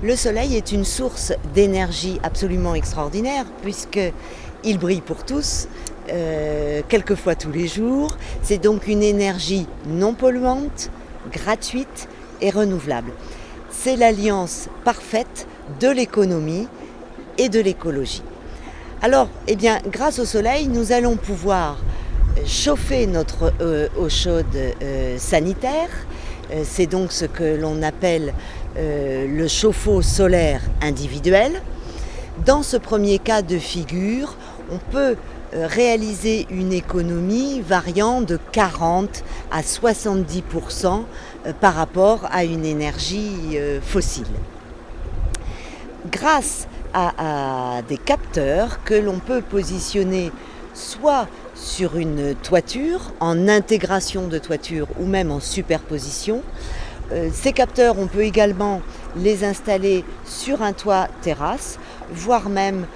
Le soleil est une source d'énergie absolument extraordinaire puisqu'il brille pour tous, quelquefois tous les jours. C'est donc une énergie non polluante, gratuite et renouvelable. C'est l'alliance parfaite de l'économie et de l'écologie. Alors, grâce au soleil, nous allons pouvoir chauffer notre eau chaude sanitaire. C'est donc ce que l'on appelle le chauffe-eau solaire individuel. Dans ce premier cas de figure, on peut réaliser une économie variant de 40 à 70% par rapport à une énergie fossile. Grâce à des capteurs que l'on peut positionner soit sur une toiture, en intégration de toiture ou même en superposition. Ces capteurs, on peut également les installer sur un toit terrasse, voire même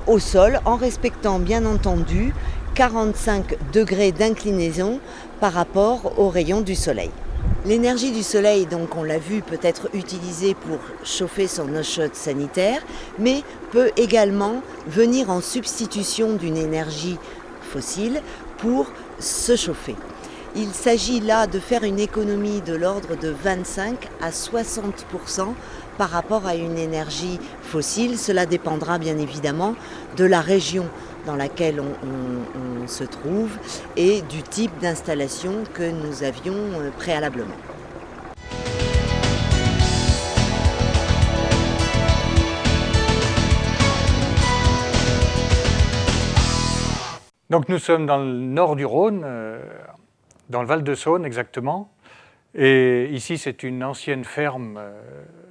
au sol, en respectant bien entendu 45 degrés d'inclinaison par rapport aux rayons du soleil. L'énergie du soleil, donc on l'a vu, peut être utilisée pour chauffer son eau chaude sanitaire, mais peut également venir en substitution d'une énergie fossile pour se chauffer. Il s'agit là de faire une économie de l'ordre de 25 à 60% par rapport à une énergie fossile. Cela dépendra bien évidemment de la région dans laquelle on se trouve et du type d'installation que nous avions préalablement. Donc nous sommes dans le nord du Rhône, dans le Val-de-Saône exactement. Et ici, c'est une ancienne ferme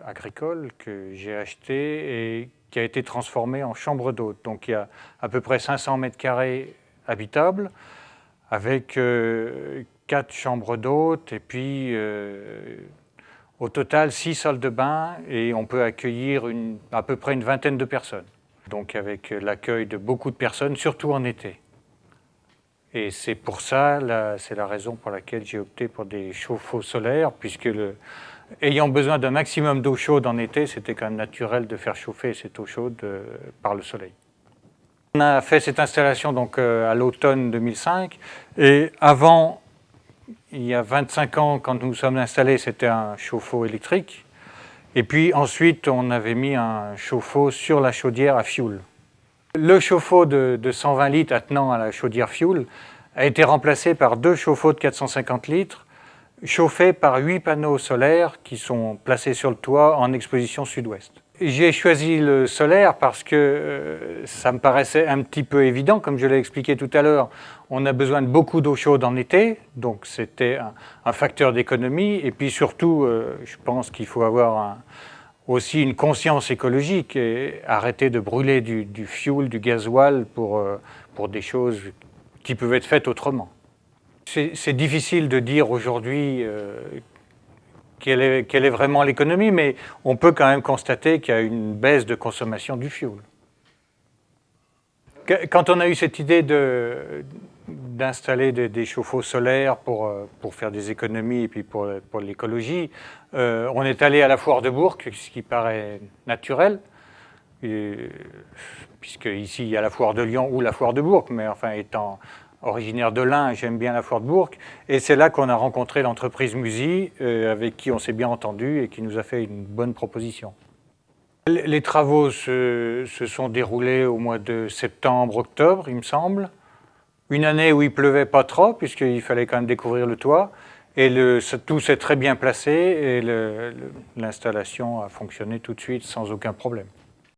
agricole que j'ai achetée et qui a été transformée en chambre d'hôte. Donc il y a à peu près 500 mètres carrés habitables, avec 4 chambres d'hôtes et puis au total 6 salles de bain, et on peut accueillir à peu près une vingtaine de personnes. Donc avec l'accueil de beaucoup de personnes, surtout en été. Et c'est pour ça, c'est la raison pour laquelle j'ai opté pour des chauffe-eau solaires, puisque ayant besoin d'un maximum d'eau chaude en été, c'était quand même naturel de faire chauffer cette eau chaude par le soleil. On a fait cette installation donc, à l'automne 2005, et avant, il y a 25 ans, quand nous nous sommes installés, c'était un chauffe-eau électrique. Et puis ensuite, on avait mis un chauffe-eau sur la chaudière à fioul. Le chauffe-eau de 120 litres attenant à la chaudière fioul a été remplacé par 2 chauffe-eau de 450 litres, chauffés par 8 panneaux solaires qui sont placés sur le toit en exposition sud-ouest. J'ai choisi le solaire parce que ça me paraissait un petit peu évident, comme je l'ai expliqué tout à l'heure. On a besoin de beaucoup d'eau chaude en été, donc c'était un facteur d'économie. Et puis surtout, je pense qu'il faut avoir aussi une conscience écologique et arrêter de brûler du fioul, du gasoil pour des choses qui peuvent être faites autrement. C'est difficile de dire aujourd'hui quelle est vraiment l'économie, mais on peut quand même constater qu'il y a une baisse de consommation du fioul. Quand on a eu cette idée d'installer des chauffe-eau solaires pour faire des économies et puis pour l'écologie, on est allé à la foire de Bourg, ce qui paraît naturel, puisque ici il y a la foire de Lyon ou la foire de Bourg, mais enfin étant originaire de l'Ain, j'aime bien la foire de Bourg, et c'est là qu'on a rencontré l'entreprise Musi, avec qui on s'est bien entendu et qui nous a fait une bonne proposition. Les travaux se sont déroulés au mois de septembre-octobre, il me semble. Une année où il pleuvait pas trop, puisqu'il fallait quand même découvrir le toit. Et tout s'est très bien placé et l'installation a fonctionné tout de suite sans aucun problème.